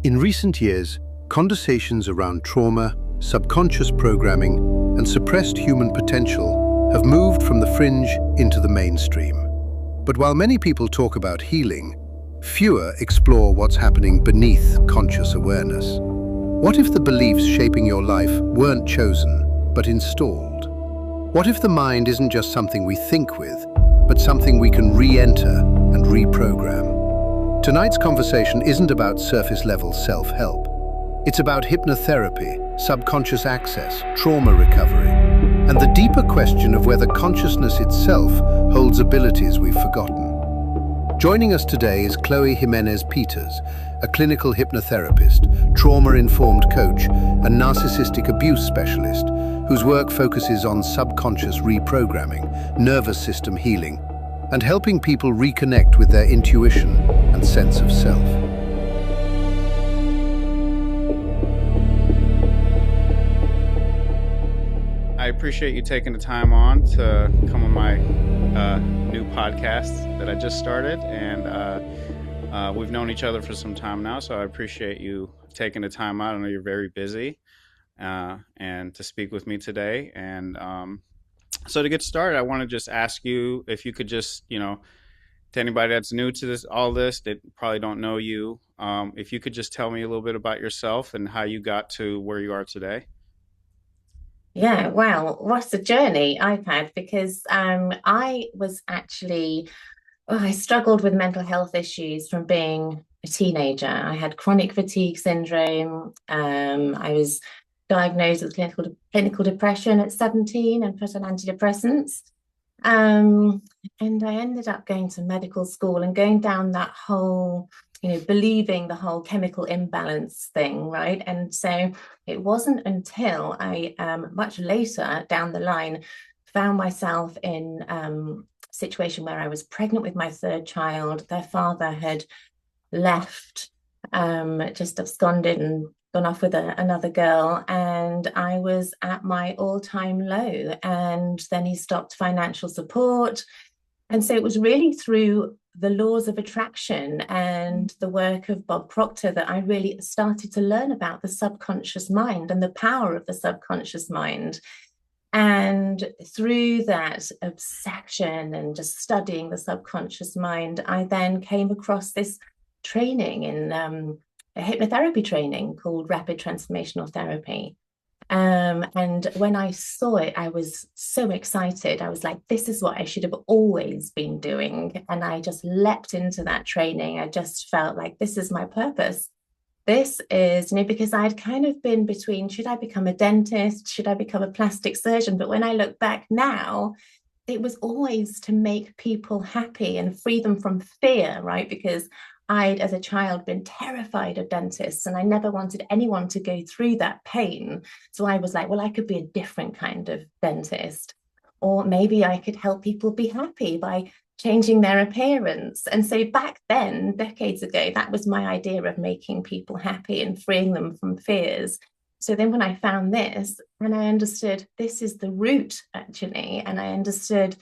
In recent years, conversations around trauma, subconscious programming, and suppressed human potential have moved from the fringe into the mainstream. But while many people talk about healing, fewer explore what's happening beneath conscious awareness. What if the beliefs shaping your life weren't chosen, but installed? What if the mind isn't just something we think with, but something we can re-enter and reprogram? Tonight's conversation isn't about surface-level self-help. It's about hypnotherapy, subconscious access, trauma recovery, and the deeper question of whether consciousness itself holds abilities we've forgotten. Joining us today is Chloe Jimenez Peters, a clinical hypnotherapist, trauma-informed coach, and narcissistic abuse specialist whose work focuses on subconscious reprogramming, nervous system healing, and helping people reconnect with their intuition and sense of self. I appreciate you taking the time on to come on my new podcast that I just started, and we've known each other for some time now, so I appreciate you taking the time out. I know you're very busy, and to speak with me today. And so to get started, I want to just ask you if you could just, to anybody that's new to all this, that probably don't know you, if you could just tell me a little bit about yourself and how you got to where you are today. Yeah, well, what a journey I've had, because I was actually, I struggled with mental health issues from being a teenager. I had chronic fatigue syndrome. I was diagnosed with clinical depression at 17 and put on antidepressants. And I ended up going to medical school and going down that whole, believing the whole chemical imbalance thing, right? And so it wasn't until I, much later down the line, found myself in a situation where I was pregnant with my third child. Their father had left, just absconded and gone off with another girl, and I was at my all-time low, and then he stopped financial support. And so it was really through the laws of attraction and the work of Bob Proctor that I really started to learn about the subconscious mind and the power of the subconscious mind. And through that obsession and just studying the subconscious mind, I then came across this training in a hypnotherapy training called Rapid Transformational Therapy. And when I saw it, I was so excited. I was like, this is what I should have always been doing. And I just leapt into that training. I just felt like this is my purpose. This is, because I'd kind of been between, should I become a dentist? Should I become a plastic surgeon? But when I look back now, it was always to make people happy and free them from fear, right? Because I'd, as a child, been terrified of dentists, and I never wanted anyone to go through that pain. So I was like, well, I could be a different kind of dentist, or maybe I could help people be happy by changing their appearance. And so back then, decades ago, that was my idea of making people happy and freeing them from fears. So then when I found this, and I understood this is the root, actually, and I understood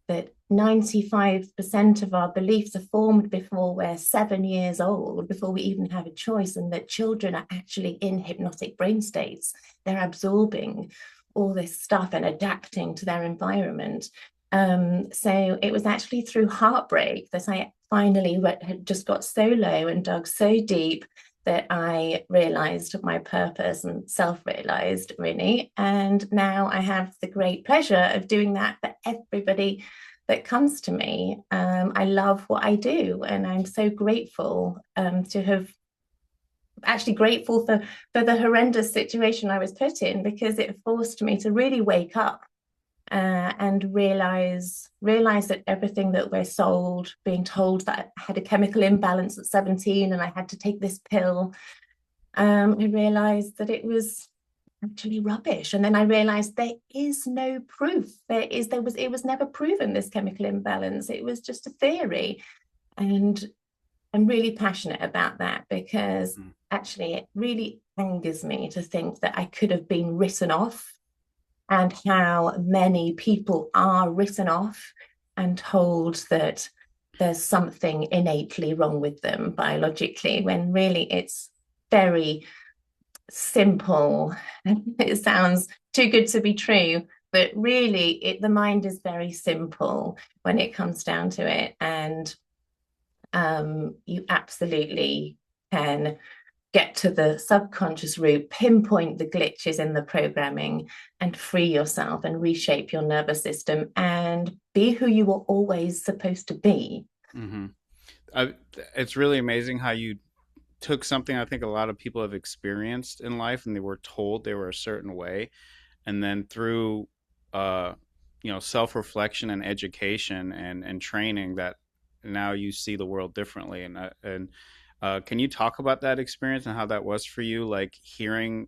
that 95% of our beliefs are formed before we're 7 years old, before we even have a choice, and that children are actually in hypnotic brain states. They're absorbing all this stuff and adapting to their environment. So it was actually through heartbreak that I finally had just got so low and dug so deep that I realized my purpose and self-realized, really. And now I have the great pleasure of doing that for everybody that comes to me. I love what I do, and I'm so grateful to have actually grateful for the horrendous situation I was put in, because it forced me to really wake up and realize that everything that we're sold, being told that I had a chemical imbalance at 17 and I had to take this pill, I realized that it was actually rubbish. And then I realized there is no proof. It was never proven, this chemical imbalance. It was just a theory. And I'm really passionate about that, because actually it really angers me to think that I could have been written off, and how many people are written off and told that there's something innately wrong with them biologically, when really it's very simple. It sounds too good to be true, but really the mind is very simple when it comes down to it. And you absolutely can get to the subconscious root, pinpoint the glitches in the programming, and free yourself and reshape your nervous system and be who you were always supposed to be. Mm-hmm. It's really amazing how you took something I think a lot of people have experienced in life and they were told they were a certain way. And then through, self-reflection and education and training that now you see the world differently. And can you talk about that experience and how that was for you? Like hearing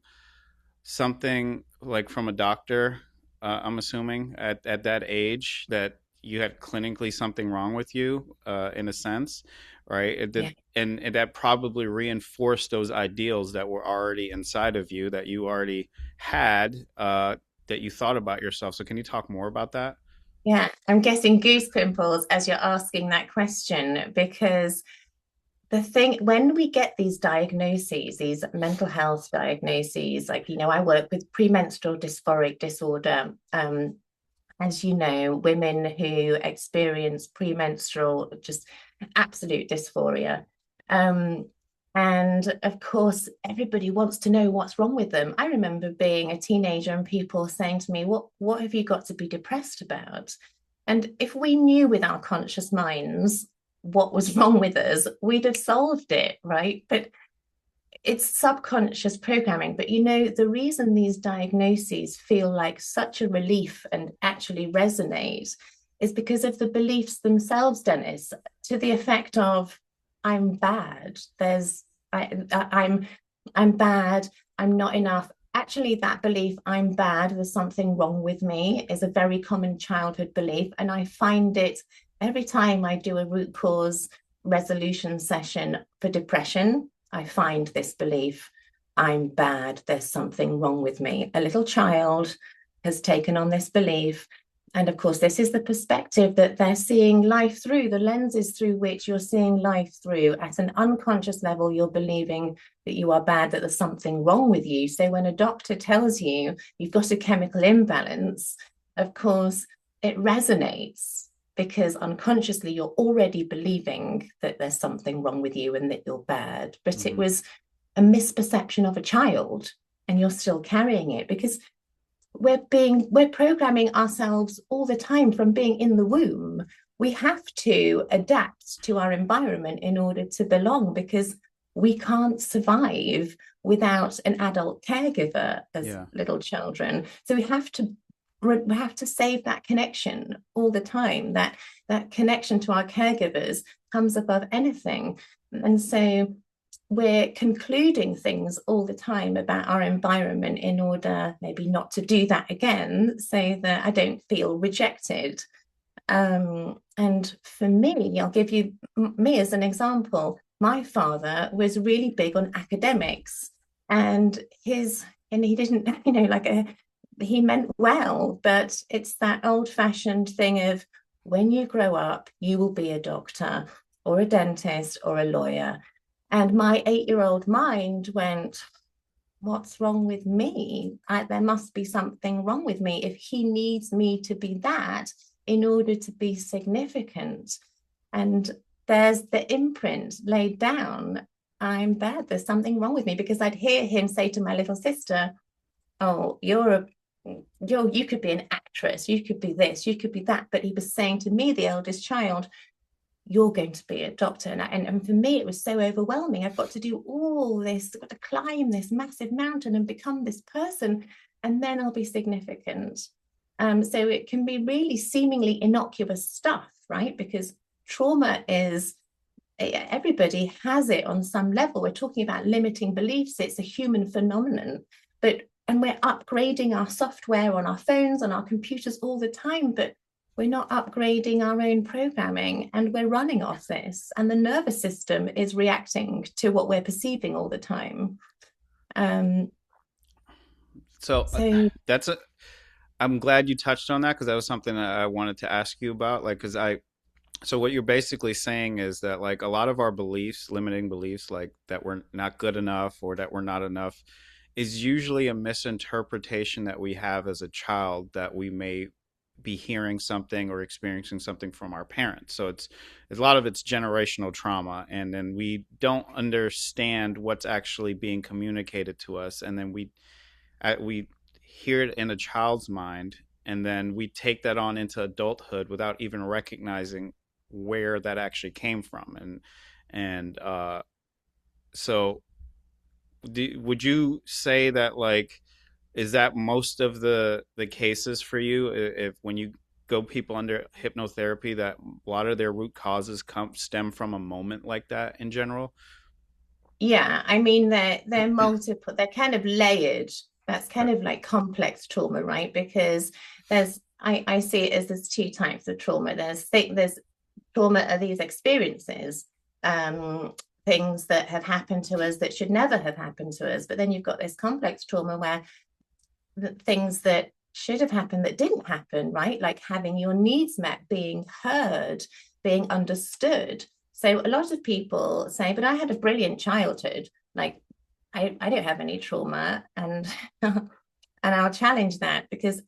something like from a doctor, I'm assuming at that age that you had clinically something wrong with you, in a sense, right? Yeah. And that probably reinforced those ideals that were already inside of you that you already had, that you thought about yourself. So can you talk more about that? Yeah, I'm getting goose pimples as you're asking that question, because the thing, when we get these diagnoses, these mental health diagnoses, like, I work with premenstrual dysphoric disorder. As you know, women who experience premenstrual, just absolute dysphoria. And of course, everybody wants to know what's wrong with them. I remember being a teenager and people saying to me, what have you got to be depressed about? And if we knew with our conscious minds what was wrong with us, we'd have solved it, right? But it's subconscious programming. But the reason these diagnoses feel like such a relief and actually resonate is because of the beliefs themselves, Dennis, to the effect of I'm bad. I'm bad. I'm not enough. Actually, that belief, I'm bad, there's something wrong with me, is a very common childhood belief. And I find it every time I do a root cause resolution session for depression. I find this belief, I'm bad, there's something wrong with me. A little child has taken on this belief. And of course, this is the perspective that they're seeing life through, the lenses through which you're seeing life through. At an unconscious level, you're believing that you are bad, that there's something wrong with you. So when a doctor tells you you've got a chemical imbalance, of course, it resonates, because unconsciously you're already believing that there's something wrong with you and that you're bad. But Mm-hmm. It was a misperception of a child, and you're still carrying it because we're programming ourselves all the time from being in the womb. We have to adapt to our environment in order to belong, because we can't survive without an adult caregiver as little children. So we have to save that connection all the time. That connection to our caregivers comes above anything. And so we're concluding things all the time about our environment in order maybe not to do that again, so that I don't feel rejected. And for me, I'll give you me as an example. My father was really big on academics, and he didn't, he meant well, but it's that old-fashioned thing of, when you grow up, you will be a doctor or a dentist or a lawyer. And my 8-year-old mind went, what's wrong with me? There must be something wrong with me if he needs me to be that in order to be significant. And there's the imprint laid down. I'm bad. There's something wrong with me, because I'd hear him say to my little sister, oh, you could be an actress. You could be this, you could be that. But he was saying to me, the eldest child, you're going to be a doctor. And for me, it was so overwhelming. I've got to do all this, I've got to climb this massive mountain and become this person, and then I'll be significant. So it can be really seemingly innocuous stuff, right? Because trauma is, everybody has it on some level. We're talking about limiting beliefs. It's a human phenomenon, and we're upgrading our software on our phones, on our computers all the time, but we're not upgrading our own programming, and we're running off this, and the nervous system is reacting to what we're perceiving all the time. So I'm glad you touched on that, because that was something that I wanted to ask you about. Like, because So what you're basically saying is that like a lot of our beliefs, limiting beliefs, like that we're not good enough or that we're not enough, is usually a misinterpretation that we have as a child, that we may be hearing something or experiencing something from our parents. So it's a lot of it's generational trauma, and then we don't understand what's actually being communicated to us, and then we hear it in a child's mind, and then we take that on into adulthood without even recognizing where that actually came from. And so would you say that, like, is that most of the cases for you, if when you go people under hypnotherapy, that a lot of their root causes stem from a moment like that in general? Yeah, I mean they're multiple, they're kind of layered. That's kind Okay. of like complex trauma, right? Because I see it as there's two types of trauma. There's trauma are these experiences, um, things that have happened to us that should never have happened to us. But then you've got this complex trauma where the things that should have happened that didn't happen, right? Like having your needs met, being heard, being understood. So a lot of people say, but I had a brilliant childhood. Like I don't have any trauma. And and I'll challenge that, because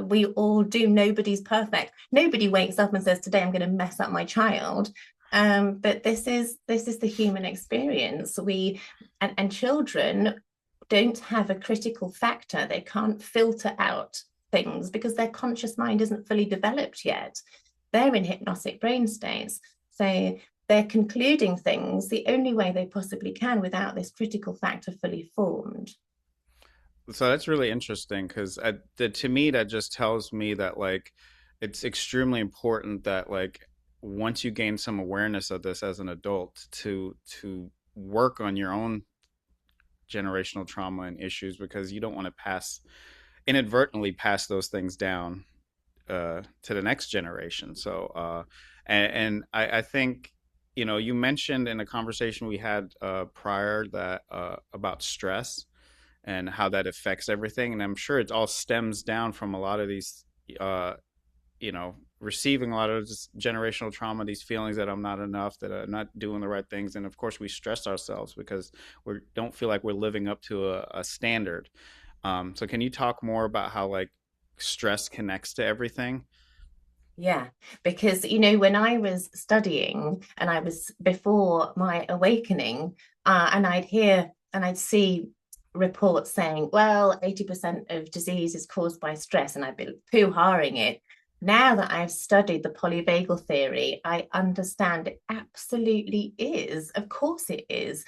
we all do. Nobody's perfect. Nobody wakes up and says, today I'm going to mess up my child. But this is the human experience. And children don't have a critical factor. They can't filter out things because their conscious mind isn't fully developed yet. They're in hypnotic brain states. So they're concluding things the only way they possibly can without this critical factor fully formed. So that's really interesting, because to me that just tells me that, like, it's extremely important that, like, once you gain some awareness of this as an adult, to work on your own generational trauma and issues, because you don't want to inadvertently pass those things down to the next generation. So and I think, you mentioned in a conversation we had prior that about stress and how that affects everything. And I'm sure it all stems down from a lot of these, receiving a lot of this generational trauma, these feelings that I'm not enough, that I'm not doing the right things. And of course, we stress ourselves because we don't feel like we're living up to a standard. So can you talk more about how, like, stress connects to everything? Yeah, because when I was studying and I was before my awakening, and I'd hear and I'd see reports saying, well, 80% of disease is caused by stress, and I'd be poo-haring it. Now that I've studied the polyvagal theory, I understand it absolutely is. Of course it is,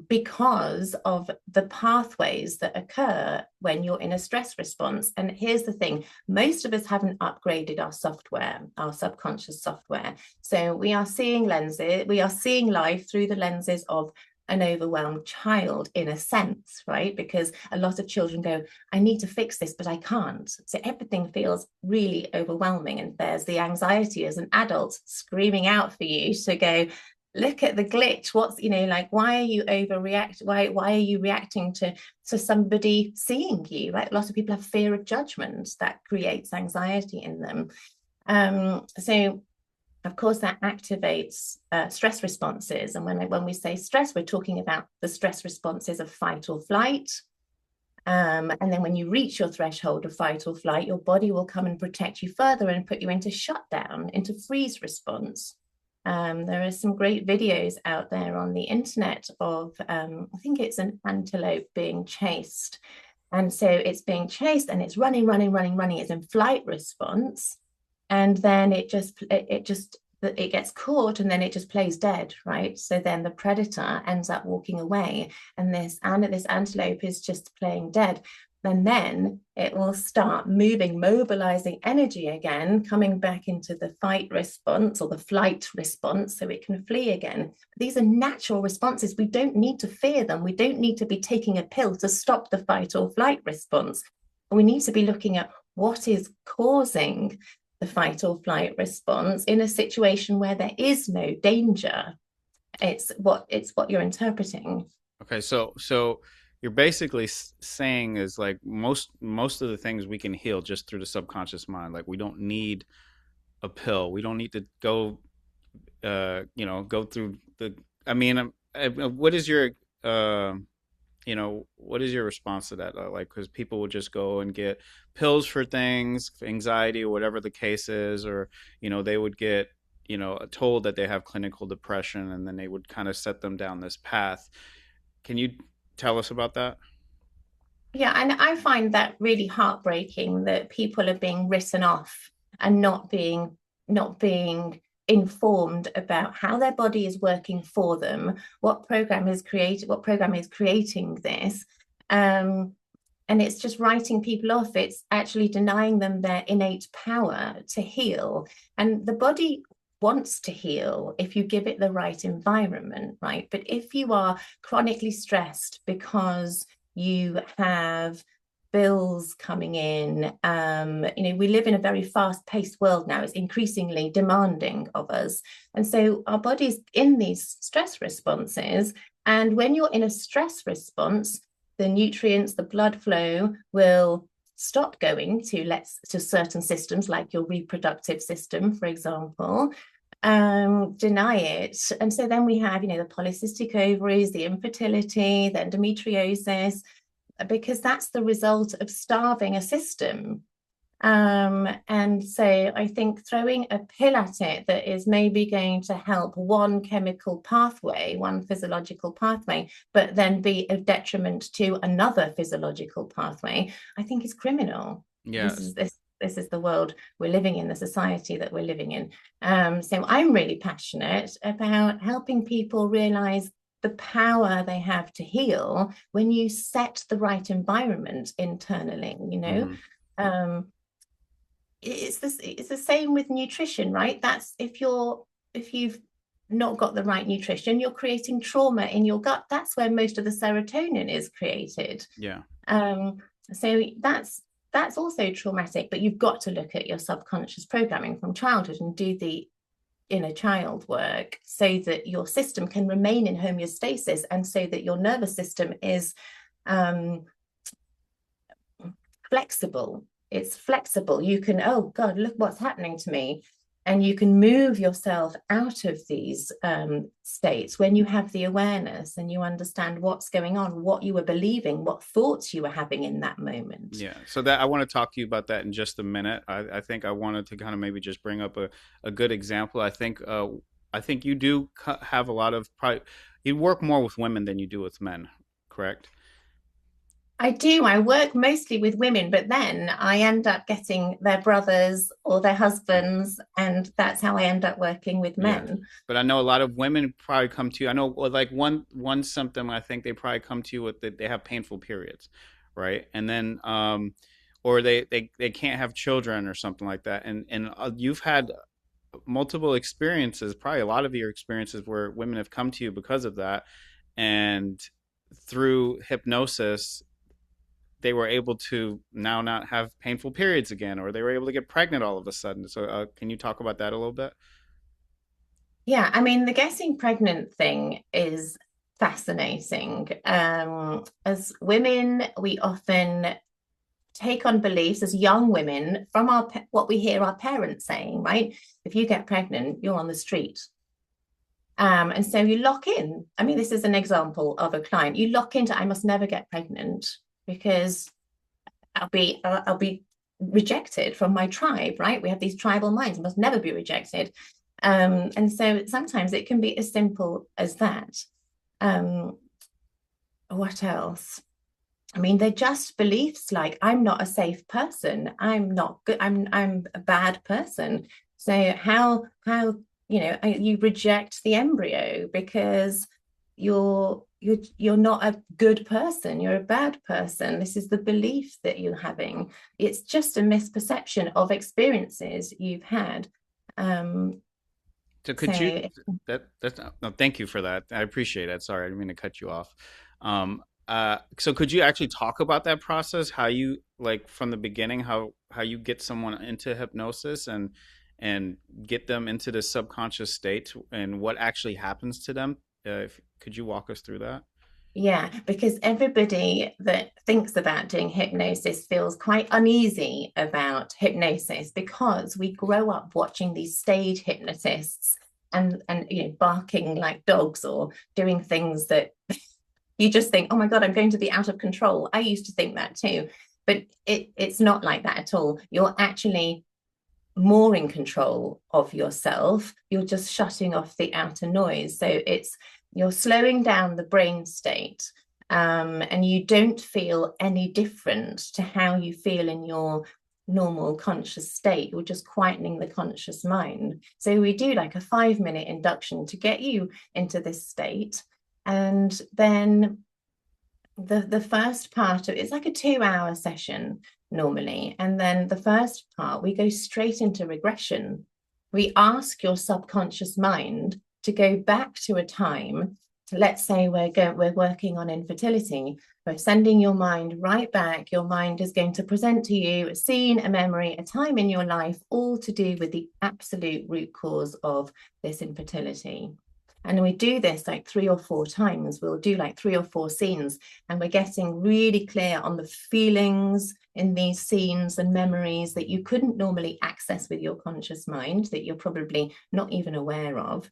because of the pathways that occur when you're in a stress response. And here's the thing, most of us haven't upgraded our software, our subconscious software. So we are seeing life through the lenses of an overwhelmed child, in a sense, right? Because a lot of children go, I need to fix this, but I can't. So everything feels really overwhelming. And there's the anxiety as an adult screaming out for you to go, look at the glitch. What's, like, why are you why are you reacting to somebody seeing you, right? A lot of people have fear of judgment that creates anxiety in them. So of course that activates stress responses. And when we say stress, we're talking about the stress responses of fight or flight. And then when you reach your threshold of fight or flight, your body will come and protect you further and put you into shutdown, into freeze response. There are some great videos out there on the internet of, I think it's an antelope being chased. And so it's being chased and it's running. It's in flight response. And then it gets caught, and then it just plays dead, right? So then the predator ends up walking away, and this antelope is just playing dead. And then it will start moving, mobilizing energy again, coming back into the fight response or the flight response so it can flee again. These are natural responses. We don't need to fear them. We don't need to be taking a pill to stop the fight or flight response. We need to be looking at what is causing the fight or flight response in a situation where there is no danger. It's what you're interpreting. Okay, so you're basically saying is, like, most of the things we can heal just through the subconscious mind. Like, we don't need a pill. We don't need to go go through the. I mean, what is your what is your response to that? Like, because people would just go and get pills for things, for anxiety or whatever the case is, or they would get told that they have clinical depression, and then they would kind of set them down this path. Can you tell us about that? Yeah, and I find that really heartbreaking that people are being written off and not being informed about how their body is working for them, what program is creating this. And it's just writing people off. It's actually denying them their innate power to heal. And the body wants to heal if you give it the right environment, right? But if you are chronically stressed because you have bills coming in, we live in a very fast-paced world now. It's increasingly demanding of us. And so our body's in these stress responses. And when you're in a stress response, the nutrients, the blood flow will stop going to certain systems, like your reproductive system, for example, deny it. And so then we have, the polycystic ovaries, the infertility, the endometriosis, because that's the result of starving a system. And so I think throwing a pill at it that is maybe going to help one chemical pathway, one physiological pathway, but then be a detriment to another physiological pathway, I think is criminal. Yes. This is the world we're living in, the society that we're living in. So I'm really passionate about helping people realize the power they have to heal when you set the right environment internally. Mm-hmm. It's the same with nutrition, right? That's if you've not got the right nutrition, you're creating trauma in your gut. That's where most of the serotonin is created. Yeah. So that's also traumatic, but you've got to look at your subconscious programming from childhood and do the inner child work so that your system can remain in homeostasis, and so that your nervous system is flexible. It's flexible. You can, oh God, look what's happening to me. And you can move yourself out of these states when you have the awareness and you understand what's going on, what you were believing, what thoughts you were having in that moment. Yeah. So that I want to talk to you about that in just a minute. I think I wanted to kind of maybe just bring up a good example. I think you do have a lot of you work more with women than you do with men, correct? I do. I work mostly with women, but then I end up getting their brothers or their husbands, and that's how I end up working with Yeah. men. But I know a lot of women probably come to you. I know, well, like one symptom I think they probably come to you with that they have painful periods, right? And then or they can't have children or something like that. And you've had multiple experiences, probably a lot of your experiences where women have come to you because of that. And through hypnosis, they were able to now not have painful periods again, or they were able to get pregnant all of a sudden. So, can you talk about that a little bit? Yeah, I mean, the getting pregnant thing is fascinating. As women, we often take on beliefs as young women from what we hear our parents saying, right? If you get pregnant, you're on the street. And so you lock in. I mean, this is an example of a client. You lock into, I must never get pregnant because I'll be rejected from my tribe, right? We have these tribal minds, must never be rejected. And so sometimes it can be as simple as that. What else? I mean, they're just beliefs like I'm not a safe person. I'm not good. I'm a bad person. So you reject the embryo because you're not a good person. You're a bad person. This is the belief that you're having. It's just a misperception of experiences you've had. So could you that's no, thank you for that. I appreciate it. Sorry, I didn't mean to cut you off. So could you actually talk about that process? How you like from the beginning, how you get someone into hypnosis and get them into the subconscious state and what actually happens to them? Could you walk us through that? Yeah, because everybody that thinks about doing hypnosis feels quite uneasy about hypnosis because we grow up watching these stage hypnotists and barking like dogs or doing things that you just think, oh my God, I'm going to be out of control. I used to think that too, but it's not like that at all. You're actually more in control of yourself. You're just shutting off the outer noise. So you're slowing down the brain state, and you don't feel any different to how you feel in your normal conscious state. You're just quietening the conscious mind. So we do like a 5-minute induction to get you into this state. And then the first part of it's like a 2-hour session normally. And then the first part, we go straight into regression. We ask your subconscious mind to go back to a time. Let's say we're working on infertility. We're sending your mind right back. Your mind is going to present to you a scene, a memory, a time in your life, all to do with the absolute root cause of this infertility. And we do this like 3 or 4 times. We'll do like 3 or 4 scenes, and we're getting really clear on the feelings in these scenes and memories that you couldn't normally access with your conscious mind, that you're probably not even aware of.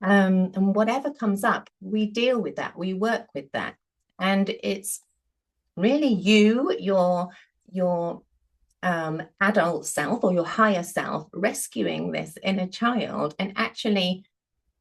And whatever comes up, we deal with that, we work with that. And it's really your adult self or your higher self rescuing this inner child and actually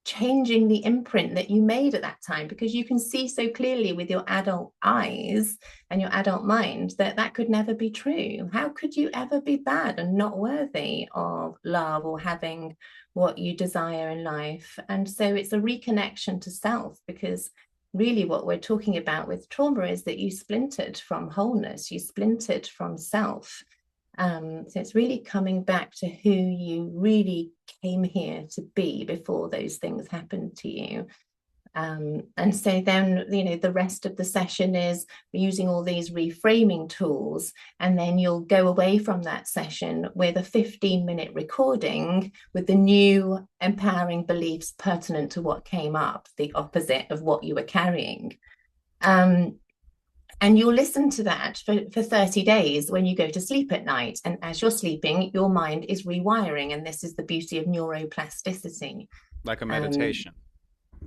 changing the imprint that you made at that time, because you can see so clearly with your adult eyes and your adult mind that could never be true. How could you ever be bad and not worthy of love or having what you desire in life? And so it's a reconnection to self, because really what we're talking about with trauma is that you splintered from wholeness, you splintered from self. So it's really coming back to who you really came here to be before those things happened to you. And so then, the rest of the session is using all these reframing tools, and then you'll go away from that session with a 15-minute recording with the new empowering beliefs pertinent to what came up, the opposite of what you were carrying. And you'll listen to that for 30 days when you go to sleep at night. And as you're sleeping, your mind is rewiring. And this is the beauty of neuroplasticity. Like a meditation.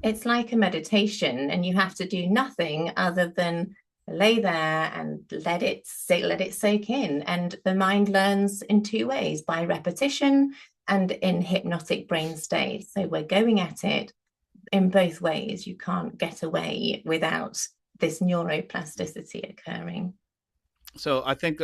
It's like a meditation, and you have to do nothing other than lay there and let it soak in. And the mind learns in 2 ways, by repetition and in hypnotic brain states. So we're going at it in both ways. You can't get away without this neuroplasticity occurring. So I think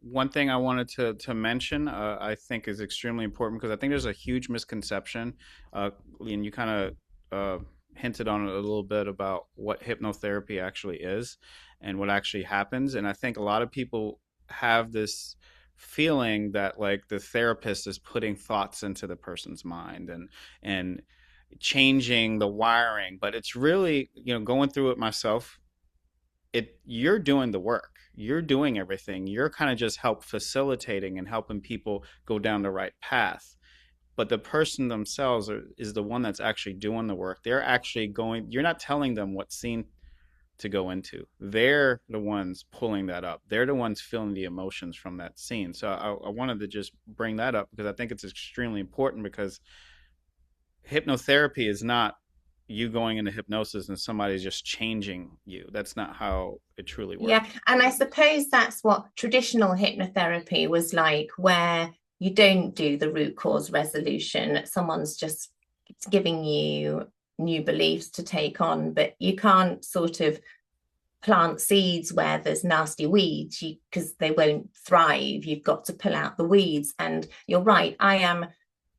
one thing I wanted to mention, I think is extremely important, because I think there's a huge misconception, and you kind of hinted on it a little bit about what hypnotherapy actually is and what actually happens. And I think a lot of people have this feeling that like the therapist is putting thoughts into the person's mind and changing the wiring, but it's really, going through it myself, you're doing the work, you're doing everything, you're kind of just facilitating and helping people go down the right path. But the person themselves is the one that's actually doing the work. They're actually you're not telling them what scene to go into. They're the ones pulling that up. They're the ones feeling the emotions from that scene. So I wanted to just bring that up, because I think it's extremely important, because hypnotherapy is not you going into hypnosis and somebody's just changing you. That's not how it truly works. Yeah, and I suppose that's what traditional hypnotherapy was like, where you don't do the root cause resolution. Someone's just giving you new beliefs to take on, but you can't sort of plant seeds where there's nasty weeds, because they won't thrive. You've got to pull out the weeds. And you're right, I am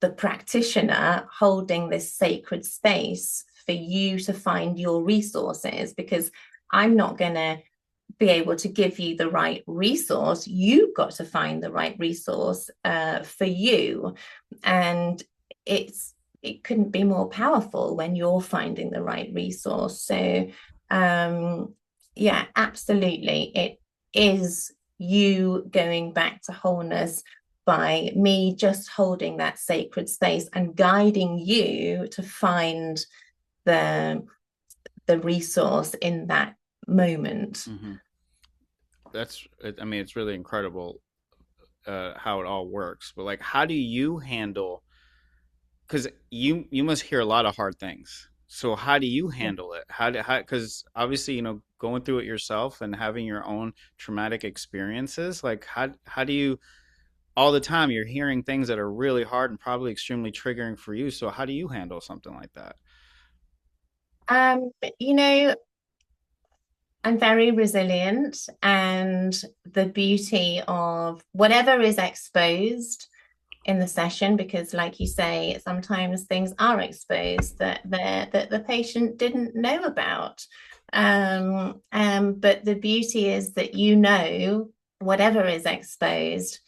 the practitioner holding this sacred space for you to find your resources, because I'm not going to be able to give you the right resource. You've got to find the right resource for you. And it couldn't be more powerful when you're finding the right resource. So yeah, absolutely. It is you going back to wholeness by me just holding that sacred space and guiding you to find the the resource in that moment. Mm-hmm. I mean, it's really incredible how it all works. But like, how do you handle? Because you must hear a lot of hard things. So how do you handle it? Because obviously, going through it yourself and having your own traumatic experiences, like how do you, all the time you're hearing things that are really hard and probably extremely triggering for you. So how do you handle something like that? Um, you know, I'm very resilient, and the beauty of whatever is exposed in the session, because like you say, sometimes things are exposed that the patient didn't know about. But the beauty is that whatever is exposed,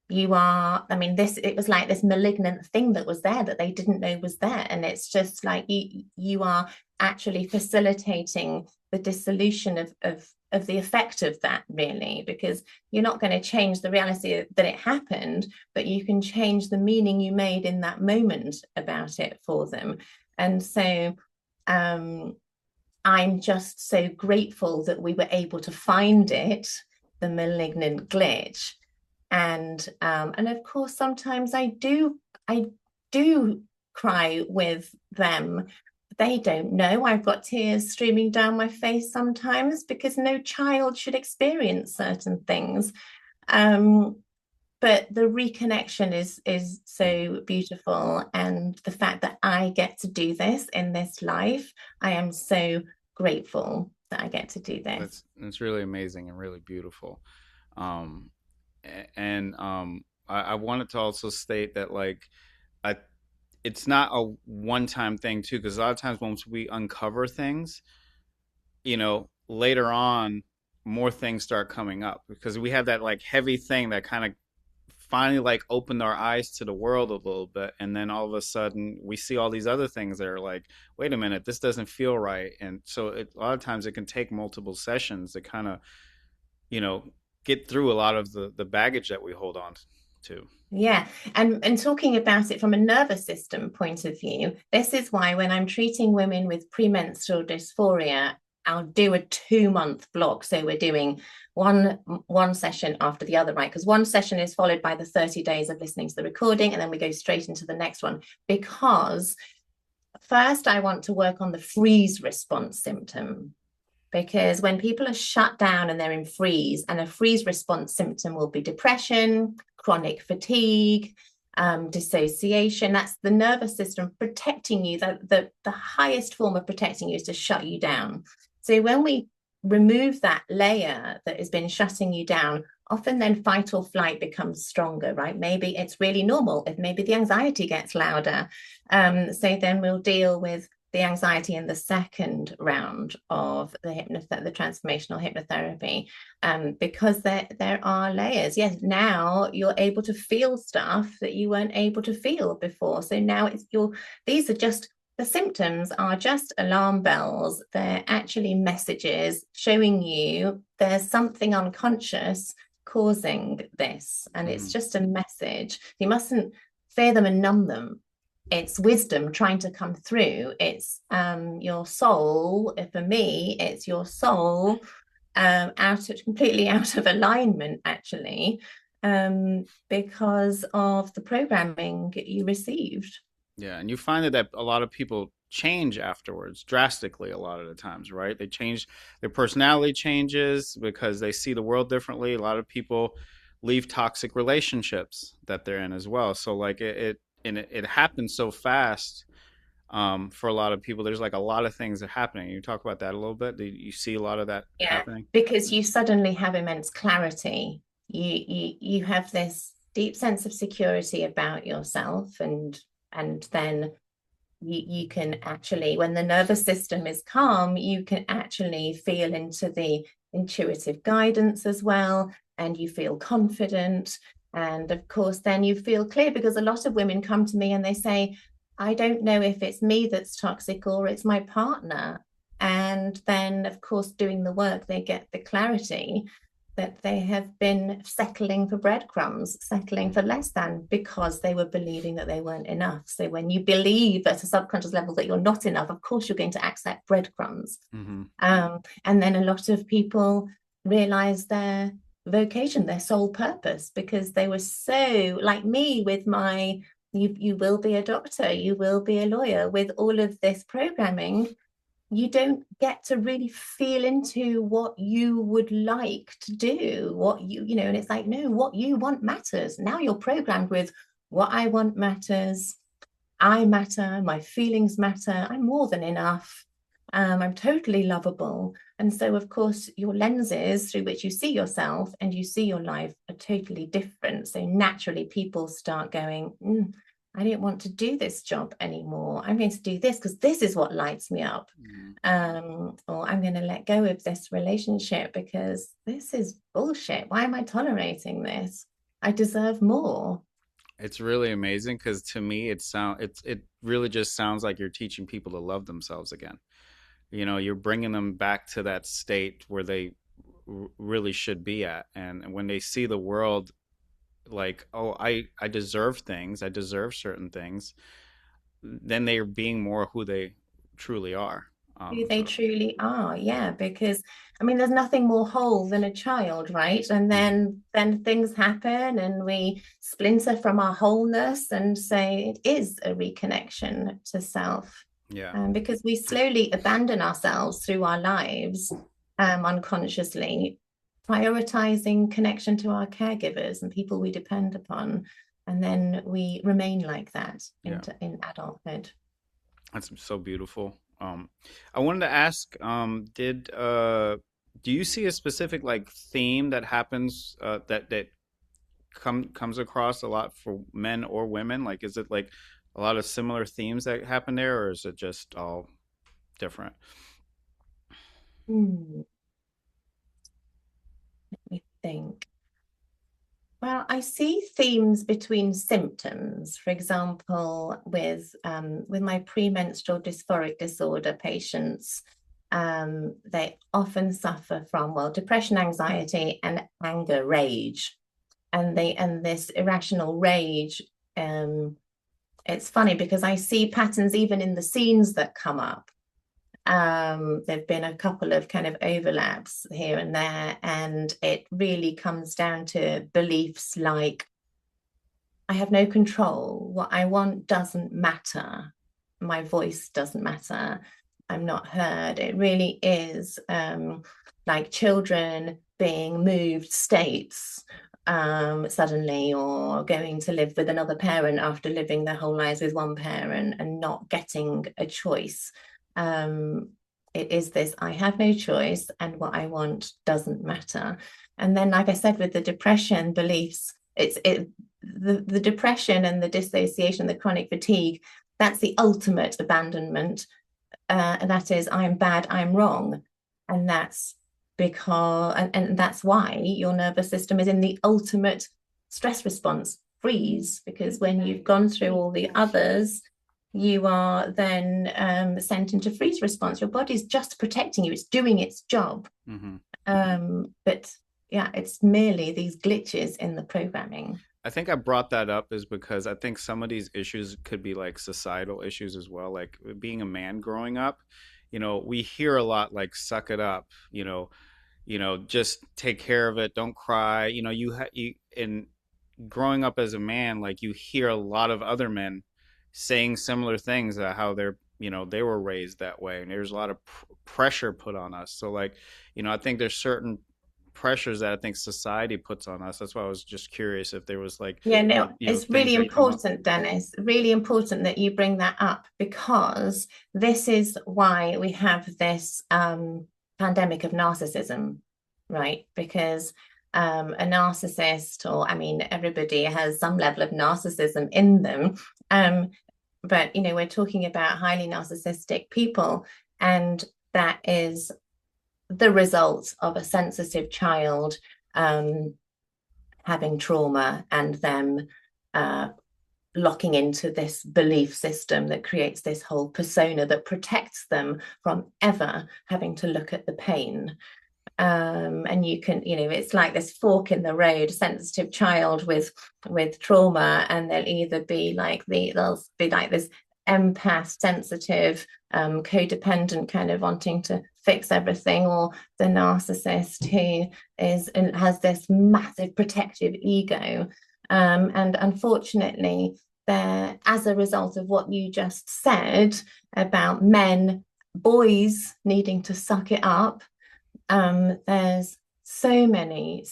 I mean, it was like this malignant thing that was there that they didn't know was there. And it's just like you are actually facilitating the dissolution of the effect of that, really, because you're not going to change the reality that it happened, but you can change the meaning you made in that moment about it for them. And so I'm just so grateful that we were able to find it, the malignant glitch. And of course, sometimes I do cry with them. They don't know. I've got tears streaming down my face sometimes, because no child should experience certain things. But the reconnection is so beautiful, and the fact that I get to do this in this life, I am so grateful that I get to do this. That's really amazing and really beautiful. Um, and I wanted to also state that, like, I it's not a one-time thing too, because a lot of times once we uncover things, later on more things start coming up, because we have that like heavy thing that kind of finally like opened our eyes to the world a little bit, and then all of a sudden we see all these other things that are like, wait a minute, this doesn't feel right. And so a lot of times it can take multiple sessions to kind of get through a lot of the baggage that we hold on to. Yeah. And talking about it from a nervous system point of view, this is why when I'm treating women with premenstrual dysphoria, I'll do a 2-month block. So we're doing one session after the other, right? Because one session is followed by the 30 days of listening to the recording, and then we go straight into the next one. Because first I want to work on the freeze response symptom. Because when people are shut down and they're in freeze, and a freeze response symptom will be depression, chronic fatigue, dissociation, that's the nervous system protecting you. The highest form of protecting you is to shut you down. So when we remove that layer that has been shutting you down, often then fight or flight becomes stronger, right? Maybe it's really normal if maybe the anxiety gets louder. So then we'll deal with the anxiety in the second round of the transformational hypnotherapy, because there are layers. Yes, now you're able to feel stuff that you weren't able to feel before. So now these are just, the symptoms are just alarm bells. They're actually messages showing you there's something unconscious causing this, and it's just a message. You mustn't fear them and numb them. It's wisdom trying to come through. It's your soul. For me, it's your soul completely out of alignment, actually, because of the programming you received. Yeah, and you find that a lot of people change afterwards drastically a lot of the times, right? They change, their personality changes because they see the world differently. A lot of people leave toxic relationships that they're in as well. So like it happens so fast for a lot of people. There's like a lot of things that are happening. You talk about that a little bit. Do you see a lot of that happening? Because you suddenly have immense clarity. You have this deep sense of security about yourself, and then you can actually, when the nervous system is calm, you can actually feel into the intuitive guidance as well, and you feel confident. And of course, then you feel clear, because a lot of women come to me and they say, I don't know if it's me that's toxic or it's my partner. And then, of course, doing the work, they get the clarity that they have been settling for breadcrumbs, settling for less than, because they were believing that they weren't enough. So when you believe at a subconscious level that you're not enough, of course you're going to accept breadcrumbs. Mm-hmm. And then a lot of people realize their vocation, their sole purpose, because they were so like me with my you will be a doctor, you will be a lawyer. With all of this programming, you don't get to really feel into what you would like to do, what you know, and it's like, no, what you want matters. Now you're programmed with what I want matters, I matter, my feelings matter, I'm more than enough, I'm totally lovable. And so, of course, your lenses through which you see yourself and you see your life are totally different. So naturally, people start going, I don't want to do this job anymore. I'm going to do this because this is what lights me up. Or I'm going to let go of this relationship because this is bullshit. Why am I tolerating this? I deserve more. It's really amazing because to me, it really just sounds like you're teaching people to love themselves again. You know, you're bringing them back to that state where they really should be at. And when they see the world like, oh, I deserve things, I deserve certain things, then they're being more who they truly are. Who they truly are, yeah, because I mean there's nothing more whole than a child, right? And then things happen and we splinter from our wholeness, and say it is a reconnection to self. Because we slowly abandon ourselves through our lives, unconsciously prioritizing connection to our caregivers and people we depend upon, and then we remain like that in adulthood. That's so beautiful. I wanted to ask, do you see a specific like theme that happens that comes across a lot for men or women? Like, is it like a lot of similar themes that happen there, or is it just all different? Let me think. Well, I see themes between symptoms. For example, with my premenstrual dysphoric disorder patients, they often suffer from, well, depression, anxiety, and anger, rage, and this irrational rage. It's funny because I see patterns even in the scenes that come up. There've been a couple of kind of overlaps here and there, and it really comes down to beliefs like, I have no control, what I want doesn't matter, my voice doesn't matter, I'm not heard. It really is like children being moved states suddenly, or going to live with another parent after living their whole lives with one parent and not getting a choice. It is this, I have no choice and what I want doesn't matter. And then, like I said, with the depression beliefs, the depression and the dissociation, the chronic fatigue, that's the ultimate abandonment. And that is, I'm bad, I'm wrong. And that's because, and that's why your nervous system is in the ultimate stress response, freeze, because when you've gone through all the others, you are then sent into freeze response. Your body's just protecting you. It's doing its job. But yeah, it's merely these glitches in the programming. I think I brought that up is because I think some of these issues could be like societal issues as well. Like being a man growing up, you know, we hear a lot like suck it up, you know, just take care of it, don't cry. You know, in growing up as a man, like you hear a lot of other men saying similar things about how they're, you know, they were raised that way, and there's a lot of pressure put on us. So like, you know, I think there's certain pressures that I think society puts on us. That's why I was just curious if there was like, it's really important, Dennis, really important that you bring that up, because this is why we have this pandemic of narcissism, right? Because a narcissist, or I mean, everybody has some level of narcissism in them. But, you know, we're talking about highly narcissistic people, and that is the result of a sensitive child having trauma and them locking into this belief system that creates this whole persona that protects them from ever having to look at the pain. And you can, it's like this fork in the road, sensitive child with trauma, and they'll be like this empath, sensitive, codependent, kind of wanting to fix everything, or the narcissist who is and has this massive protective ego. And unfortunately, there, as a result of what you just said about boys needing to suck it up, there's so many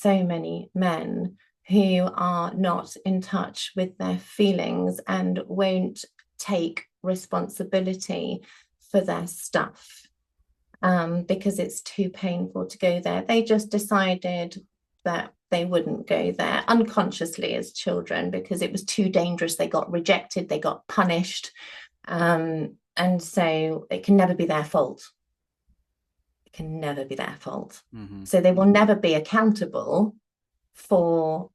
men who are not in touch with their feelings and won't take responsibility for their stuff, because it's too painful to go there. They just decided that they wouldn't go there unconsciously as children because it was too dangerous. They got rejected, they got punished, and so it can never be their fault. Can never be their fault. Mm-hmm. So they will never be accountable for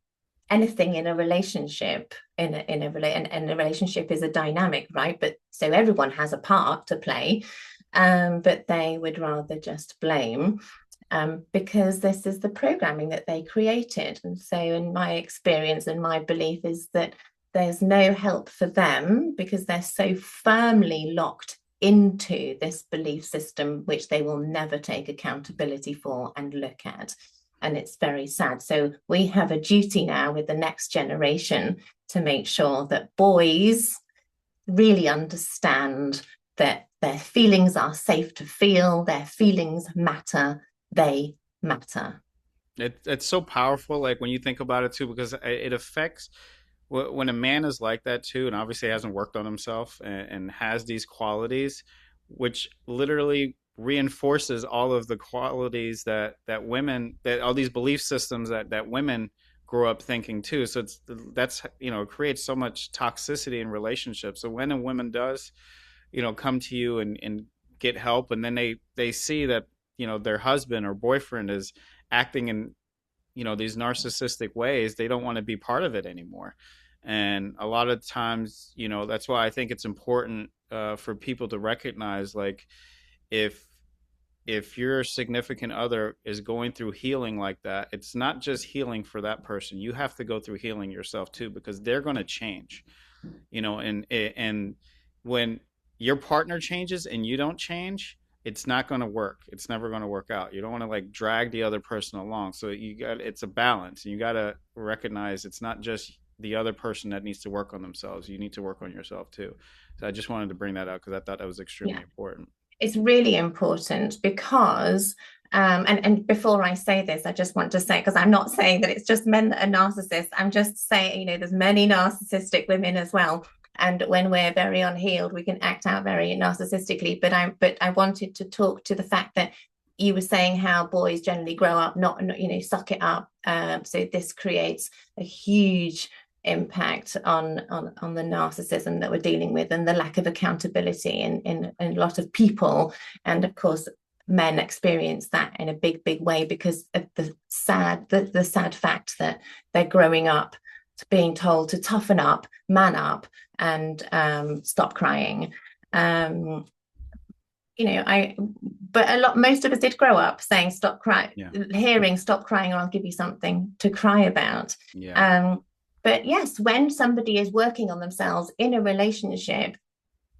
anything in a relationship. And a relationship is a dynamic, right? But so everyone has a part to play, but they would rather just blame, because this is the programming that they created. And so in my experience and my belief is that there's no help for them because they're so firmly locked into this belief system, which they will never take accountability for and look at. And it's very sad. So we have a duty now with the next generation to make sure that boys really understand that their feelings are safe to feel, their feelings matter, they matter. It's so powerful, like when you think about it too, because it affects when a man is like that too, and obviously hasn't worked on himself and has these qualities, which literally reinforces all of the qualities that women, that all these belief systems that women grow up thinking too. So that's it creates so much toxicity in relationships. So when a woman does come to you and get help, and then they see that their husband or boyfriend is acting in these narcissistic ways, they don't want to be part of it anymore. And a lot of times, that's why I think it's important for people to recognize, like, if your significant other is going through healing like that, it's not just healing for that person. You have to go through healing yourself too, because they're going to change, and when your partner changes and you don't change, it's not going to work. It's never going to work out. You don't want to like drag the other person along. So it's a balance. You got to recognize it's not just the other person that needs to work on themselves. You need to work on yourself too. So I just wanted to bring that up because I thought that was extremely important. It's really important because, and before I say this, I just want to say, because I'm not saying that it's just men that are narcissists. I'm just saying, there's many narcissistic women as well. And when we're very unhealed, we can act out very narcissistically. But I wanted to talk to the fact that you were saying how boys generally grow up not suck it up. So this creates a huge impact on the narcissism that we're dealing with, and the lack of accountability in a lot of people. And of course, men experience that in a big way because of the sad fact that they're growing up being told to toughen up, man up, and stop crying. But most of us did grow up saying stop crying, hearing stop crying or I'll give you something to cry about. But yes, when somebody is working on themselves in a relationship,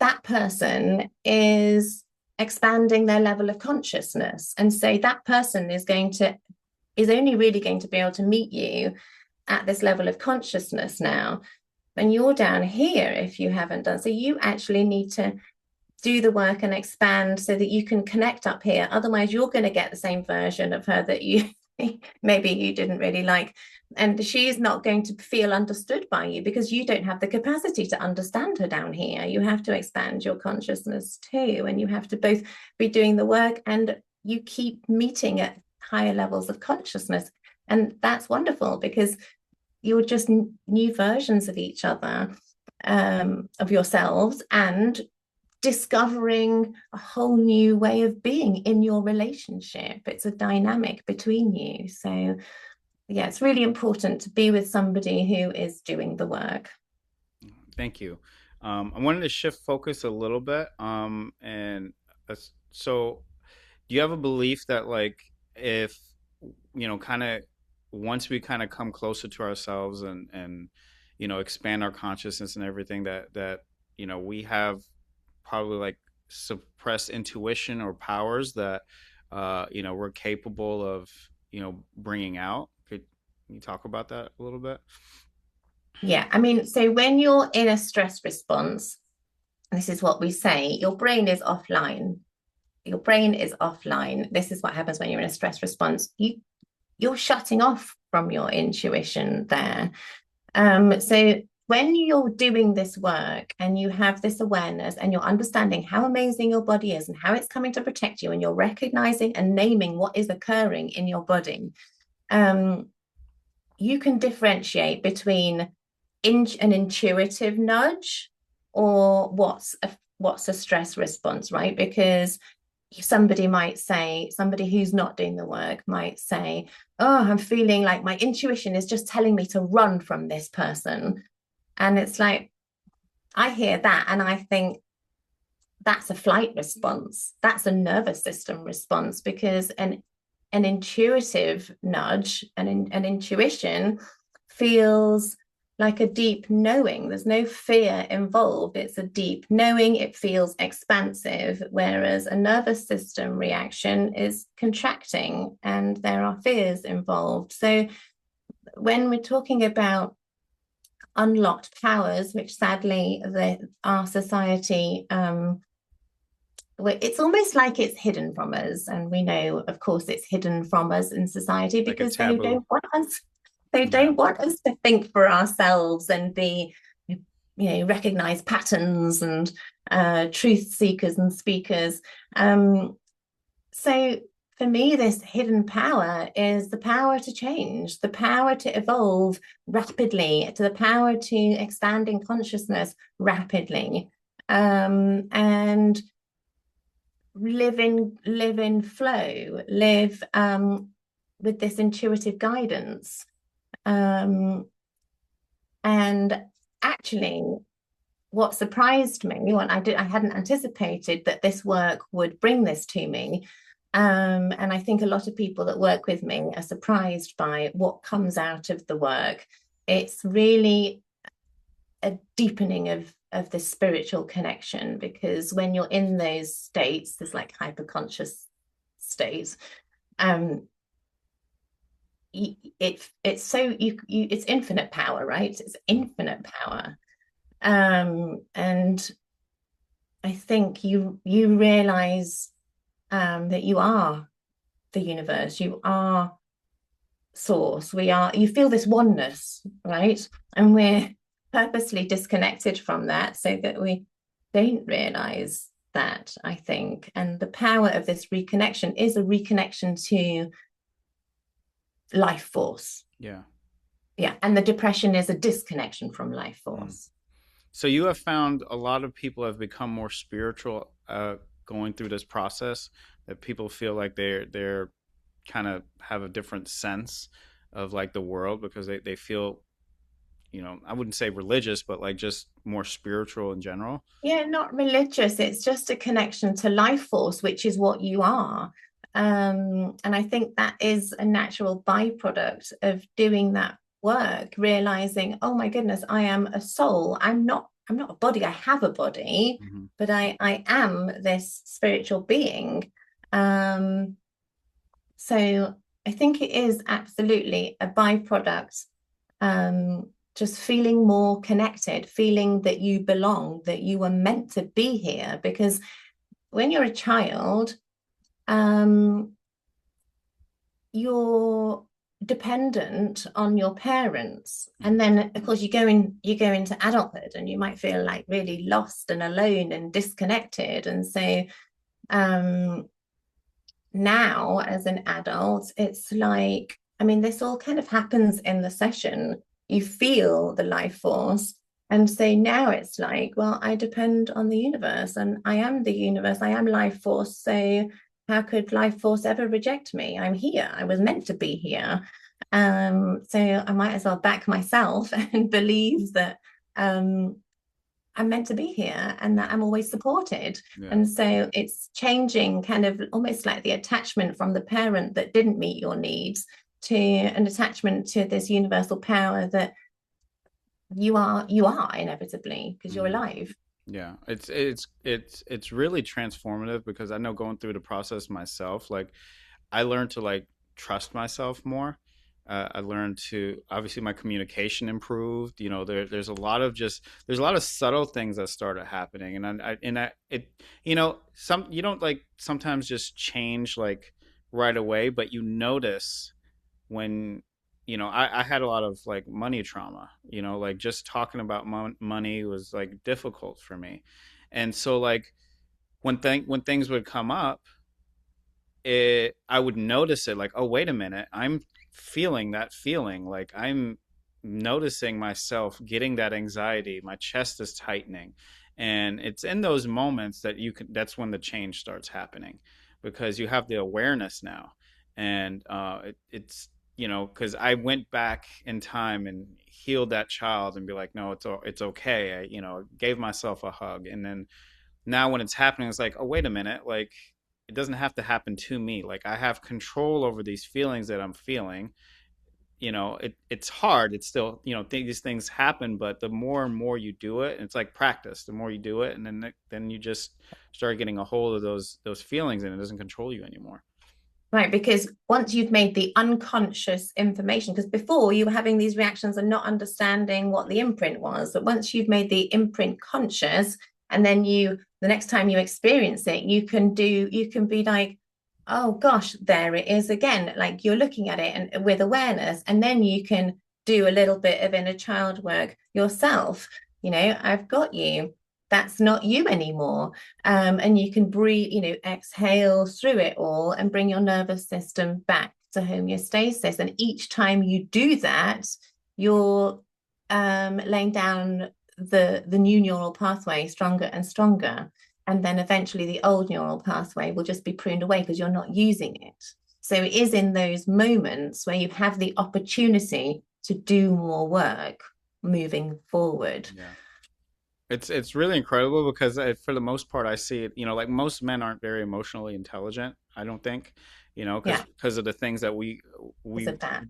that person is expanding their level of consciousness. And so that person is only really going to be able to meet you at this level of consciousness now. And you're down here if you haven't done. So you actually need to do the work and expand so that you can connect up here. Otherwise, you're going to get the same version of her that you maybe you didn't really like. And she's not going to feel understood by you because you don't have the capacity to understand her down here. You have to expand your consciousness too. And you have to both be doing the work and you keep meeting at higher levels of consciousness. And that's wonderful because you're just new versions of each other, of yourselves, and discovering a whole new way of being in your relationship. It's a dynamic between you. So yeah, it's really important to be with somebody who is doing the work. Thank you. I wanted to shift focus a little bit. So do you have a belief that like if, kind of once we kind of come closer to ourselves and expand our consciousness and everything, that we have probably like suppressed intuition or powers that we're capable of bringing out. Could you talk about that a little bit? Yeah, I mean, so when you're in a stress response, this is what we say, your brain is offline. Your brain is offline. This is what happens when you're in a stress response. You're shutting off from your intuition there. So when you're doing this work and you have this awareness and you're understanding how amazing your body is and how it's coming to protect you, and you're recognizing and naming what is occurring in your body, you can differentiate between an intuitive nudge or what's a stress response, right? Because somebody who's not doing the work might say, oh, I'm feeling like my intuition is just telling me to run from this person. And it's like, I hear that and I think that's a flight response. That's a nervous system response, because an intuitive nudge and an intuition feels like a deep knowing. There's no fear involved. It's a deep knowing. It feels expansive, whereas a nervous system reaction is contracting and there are fears involved. So when we're talking about unlocked powers, which sadly our society, it's almost like it's hidden from us. And we know, of course, it's hidden from us in society because they don't want us. They don't want us to think for ourselves and be, recognize patterns and truth seekers and speakers. So for me, this hidden power is the power to change, the power to evolve rapidly, to the power to expand in consciousness rapidly, and live in flow, live with this intuitive guidance. And actually, what surprised me, I hadn't anticipated that this work would bring this to me. And I think a lot of people that work with me are surprised by what comes out of the work. It's really a deepening of the spiritual connection, because when you're in those states, there's like hyperconscious states, it's infinite power, right? It's infinite power. And I think you realize that you are the universe, you are source, you feel this oneness, right? And we're purposely disconnected from that so that we don't realize that, I think. And the power of this reconnection is a reconnection to life force. Yeah. And the depression is a disconnection from life force. So you have found a lot of people have become more spiritual going through this process, that people feel like they're kind of have a different sense of like the world, because they feel, I wouldn't say religious, but like just more spiritual in general. Yeah, not religious. It's just a connection to life force, which is what you are. And I think that is a natural byproduct of doing that work, realizing, oh my goodness, I am a soul. I'm not a body. I have a body, but I am this spiritual being. So I think it is absolutely a byproduct, just feeling more connected, feeling that you belong, that you were meant to be here. Because when you're a child, you're dependent on your parents, and then of course you go into adulthood and you might feel like really lost and alone and disconnected. And so now as an adult, it's like, I mean, this all kind of happens in the session. You feel the life force, and so now it's like, well, I depend on the universe, and I am the universe, I am life force. So how could life force ever reject me? I'm here. I was meant to be here. So I might as well back myself and believe that I'm meant to be here and that I'm always supported. Yeah. And so it's changing kind of almost like the attachment from the parent that didn't meet your needs to an attachment to this universal power that you are inevitably because you're alive. Yeah, it's really transformative because I know going through the process myself, like I learned to like trust myself more. I learned to obviously my communication improved. You know, there's a lot of there's a lot of subtle things that started happening, you know, some you don't like sometimes just change like right away, but you notice when you know I had a lot of like money trauma, you know, like just talking about money was like difficult for me. And so like when things would come up, I would notice it like, oh wait a minute, I'm feeling that feeling, like I'm noticing myself getting that anxiety, my chest is tightening. And it's in those moments that you can that's when the change starts happening because you have the awareness now. And it's you know, because I went back in time and healed that child and be like, no, it's okay. I, you know, gave myself a hug. And then now when it's happening, it's like, oh, wait a minute. Like, it doesn't have to happen to me. Like, I have control over these feelings that I'm feeling. You know, it's hard. It's still, you know, these things happen, but the more and more you do it, it's like practice. The more you do it, and then you just start getting a hold of those feelings, and it doesn't control you anymore. Right, because once you've made the unconscious information, because before you were having these reactions and not understanding what the imprint was, but once you've made the imprint conscious, and then the next time you experience it, you can be like, oh gosh, there it is again. Like you're looking at it and with awareness, and then you can do a little bit of inner child work yourself. You know, I've got you. That's not you anymore. And you can breathe, you know, exhale through it all and bring your nervous system back to homeostasis. And each time you do that, you're laying down the new neural pathway stronger and stronger. And then eventually the old neural pathway will just be pruned away because you're not using it. So it is in those moments where you have the opportunity to do more work moving forward. Yeah. It's really incredible because for the most part, I see it, you know, like most men aren't very emotionally intelligent, I don't think, you know, because of the things that we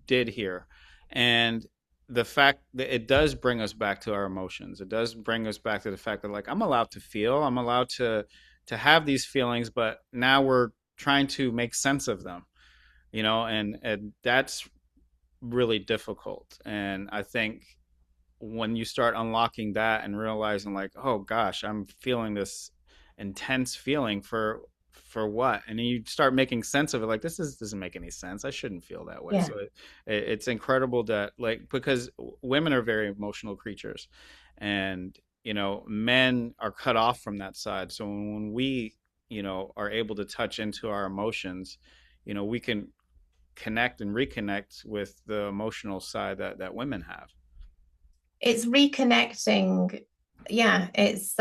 did here. And the fact that it does bring us back to our emotions. It does bring us back to the fact that like I'm allowed to feel, I'm allowed to have these feelings, but now we're trying to make sense of them, you know, and that's really difficult. And I think when you start unlocking that and realizing like, oh gosh, I'm feeling this intense feeling for what, and then you start making sense of it, like doesn't make any sense, I shouldn't feel that way. So it's incredible that like, because women are very emotional creatures, and you know, men are cut off from that side. So when we, you know, are able to touch into our emotions, you know, we can connect and reconnect with the emotional side that women have. It's reconnecting. Yeah, it's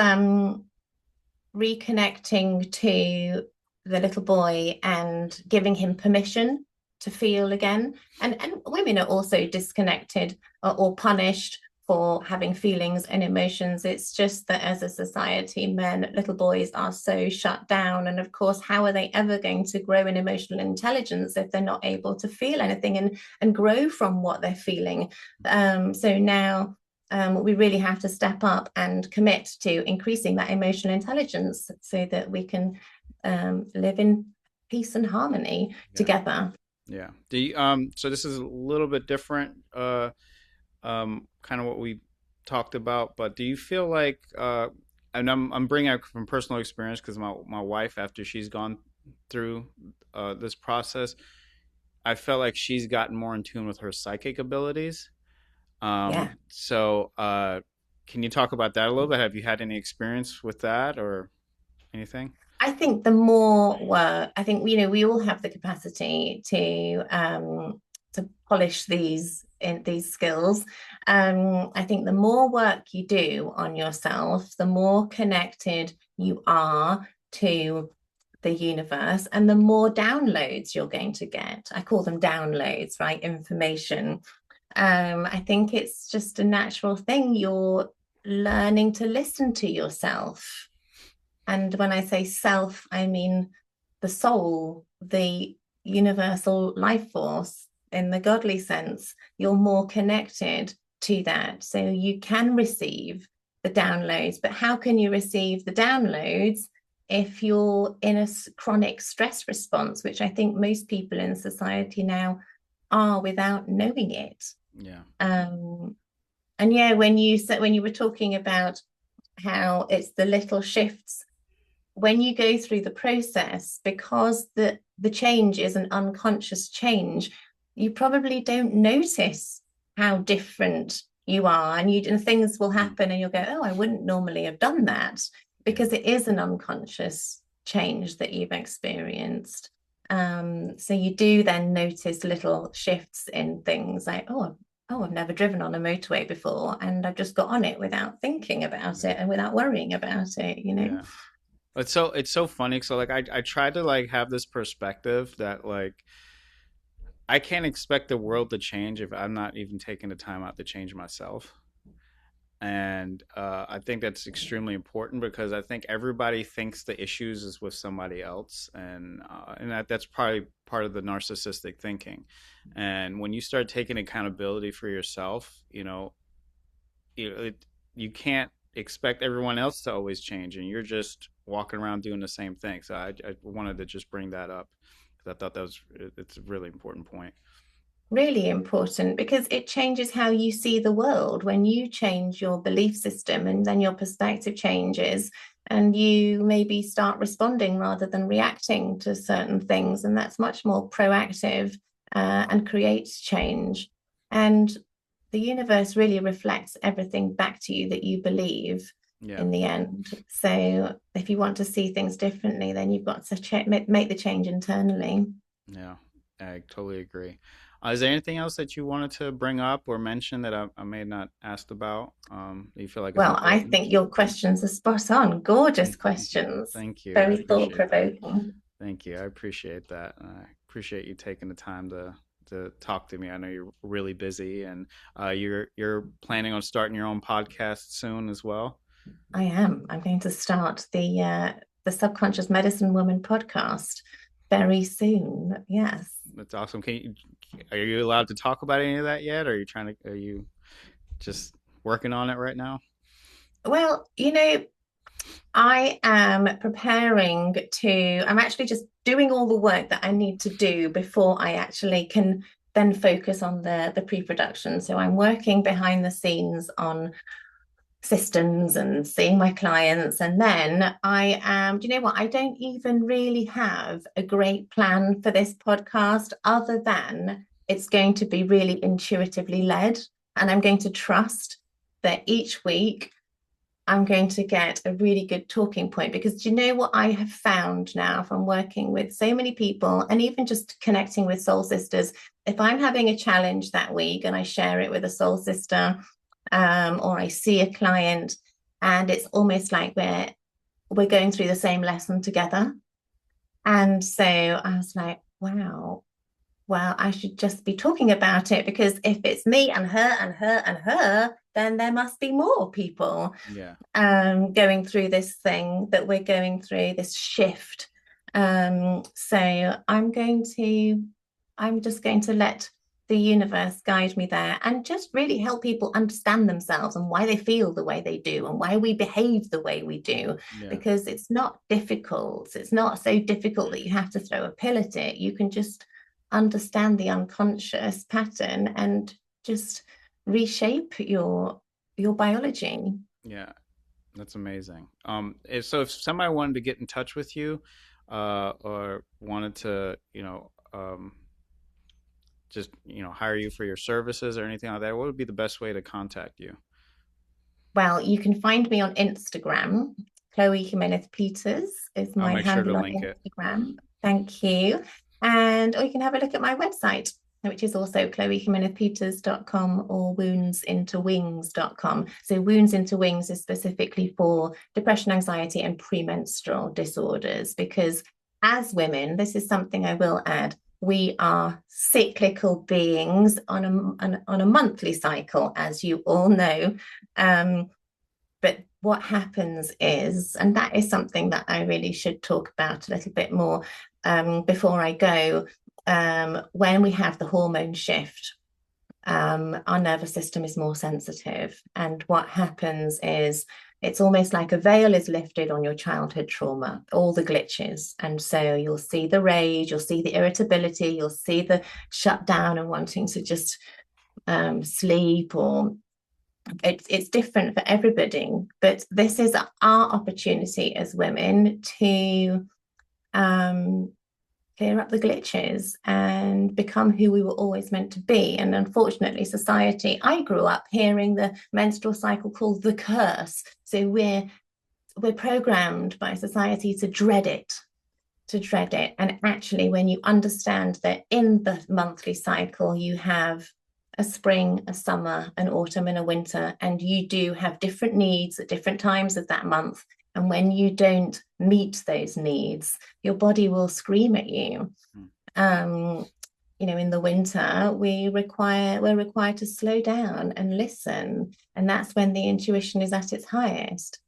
reconnecting to the little boy and giving him permission to feel again. And women are also disconnected or punished for having feelings and emotions. It's just that as a society, little boys are so shut down. And of course, how are they ever going to grow in emotional intelligence if they're not able to feel anything and grow from what they're feeling? So now we really have to step up and commit to increasing that emotional intelligence so that we can live in peace and harmony together. Yeah. So this is a little bit different, kind of what we talked about, but do you feel like, and I'm bringing up from personal experience because my wife, after she's gone through this process, I felt like she's gotten more in tune with her psychic abilities. So can you talk about that a little bit? Have you had any experience with that or anything? I think the more work, I think, you know, we all have the capacity to polish these skills. I think the more work you do on yourself, the more connected you are to the universe and the more downloads you're going to get. I call them downloads, right? Information. I think it's just a natural thing. learning to listen to yourself. And when I say self, I mean the soul, the universal life force in the godly sense. You're more connected to that. So you can receive the downloads, but how can you receive the downloads if you're in a chronic stress response, which I think most people in society now are without knowing it? Yeah. And yeah, when you were talking about how it's the little shifts, when you go through the process, because the change is an unconscious change, you probably don't notice how different you are, and things will happen and you'll go, oh, I wouldn't normally have done that, because it is an unconscious change that you've experienced. So you do then notice little shifts in things like, oh, I've never driven on a motorway before, and I've just got on it without thinking about it and without worrying about it, Yeah. It's so funny. So like I try to like have this perspective that like I can't expect the world to change if I'm not even taking the time out to change myself. And I think that's extremely important, because I think everybody thinks the issues is with somebody else, and that's probably part of the narcissistic thinking. And when you start taking accountability for yourself, you can't expect everyone else to always change, and you're just walking around doing the same thing. So I wanted to just bring that up, because I thought it's a really important point. Really important, because it changes how you see the world. When you change your belief system, and then your perspective changes, and you maybe start responding rather than reacting to certain things, and that's much more proactive and creates change. And the universe really reflects everything back to you that you believe in the end. So if you want to see things differently, then you've got to make the change internally. Yeah, I totally agree. Is there anything else that you wanted to bring up or mention that I may have not asked about? You feel like it's Well, I important? think your questions are spot on. Gorgeous questions. Thank you. I Very appreciate that. thought-provoking. Thank you. I appreciate that. I appreciate you taking the time to talk to me. I know you're really busy, and you're planning on starting your own podcast soon as well. I am. I'm going to start the Subconscious Medicine Woman podcast very soon. Yes. That's awesome. Are you allowed to talk about any of that yet? Or are you just working on it right now? Well, I am preparing I'm actually just doing all the work that I need to do before I actually can then focus on the pre-production. So I'm working behind the scenes on systems and seeing my clients, and then I am, do you know what, I don't even really have a great plan for this podcast, other than it's going to be really intuitively led, and I'm going to trust that each week I'm going to get a really good talking point. Because do you know what I have found now from working with so many people, and even just connecting with soul sisters, if I'm having a challenge that week and I share it with a soul sister, or I see a client, and it's almost like we're going through the same lesson together. And so I was like, wow, well, I should just be talking about it, because if it's me and her and her and her, then there must be more people going through this thing that we're going through, this shift. So I'm just going to let the universe guide me there, and just really help people understand themselves and why they feel the way they do, and why we behave the way we do. Because it's not difficult. It's not so difficult that you have to throw a pill at it. You can just understand the unconscious pattern and just reshape your biology. Yeah, that's amazing. So if somebody wanted to get in touch with you, or wanted to, just hire you for your services or anything like that, what would be the best way to contact you? Well, you can find me on Instagram. Chloe Jimenez Peters is my handle on Instagram. Thank you. Or you can have a look at my website, which is also chloejimenezpeters.com or woundsintowings.com. So Wounds into Wings is specifically for depression, anxiety, and premenstrual disorders, because as women, this is something I will add, we are cyclical beings on a monthly cycle, as you all know. But what happens is, and that is something that I really should talk about a little bit more before I go, when we have the hormone shift, our nervous system is more sensitive. And what happens is it's almost like a veil is lifted on your childhood trauma, all the glitches. And so you'll see the rage, you'll see the irritability, you'll see the shutdown and wanting to just sleep, or it's different for everybody. But this is our opportunity as women to clear up the glitches and become who we were always meant to be. And unfortunately, society, I grew up hearing the menstrual cycle called the curse. So we're programmed by society to dread it. And actually, when you understand that in the monthly cycle, you have a spring, a summer, an autumn, and a winter, and you do have different needs at different times of that month. And when you don't meet those needs, your body will scream at you. In the winter, we're required to slow down and listen. And that's when the intuition is at its highest.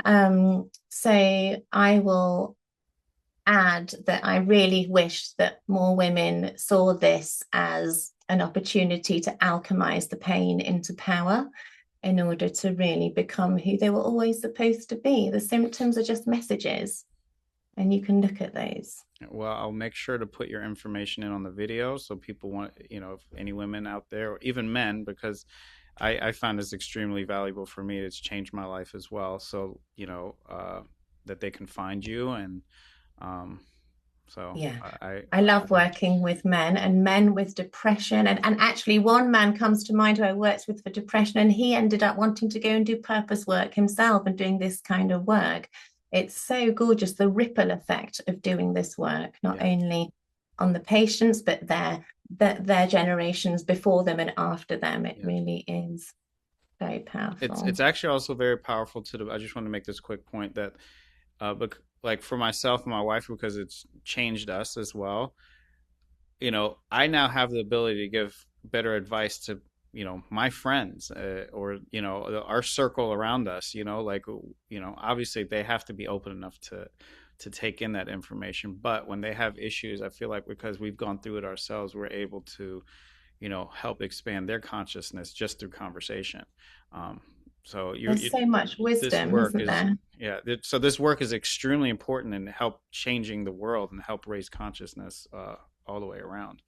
So I will add that I really wish that more women saw this as an opportunity to alchemize the pain into power, in order to really become who they were always supposed to be. The symptoms are just messages, and you can look at those. Well, I'll make sure to put your information in on the video, so people want, if any women out there, or even men, because I find this extremely valuable for me. It's changed my life as well. So, that they can find you. And so yeah, I love working with men, and men with depression. And actually, one man comes to mind who I worked with for depression, and he ended up wanting to go and do purpose work himself and doing this kind of work. It's so gorgeous, the ripple effect of doing this work, not only on the patients, but their generations before them and after them. It really is very powerful. It's actually also very powerful I just want to make this quick point that like for myself and my wife, because it's changed us as well, I now have the ability to give better advice to, my friends, or, our circle around us, obviously they have to be open enough to take in that information. But when they have issues, I feel like because we've gone through it ourselves, we're able to, help expand their consciousness just through conversation. So there's so much wisdom, isn't there? Yeah. So this work is extremely important in help changing the world and help raise consciousness all the way around.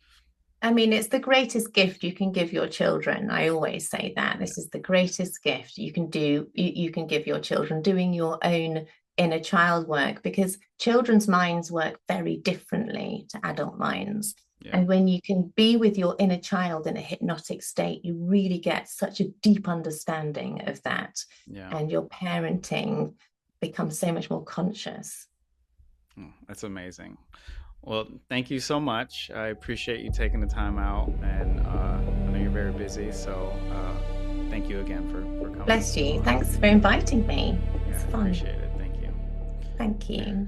I mean, it's the greatest gift you can give your children. I always say that this is the greatest gift you can do. You can give your children, doing your own inner child work, because children's minds work very differently to adult minds. Yeah. And when you can be with your inner child in a hypnotic state, you really get such a deep understanding of that. Yeah. And your parenting becomes so much more conscious. That's amazing. Well, thank you so much. I appreciate you taking the time out, and I know you're very busy, so thank you again for coming. Bless you. Thanks for inviting me. It's fun. I appreciate it. Thank you. Thank you.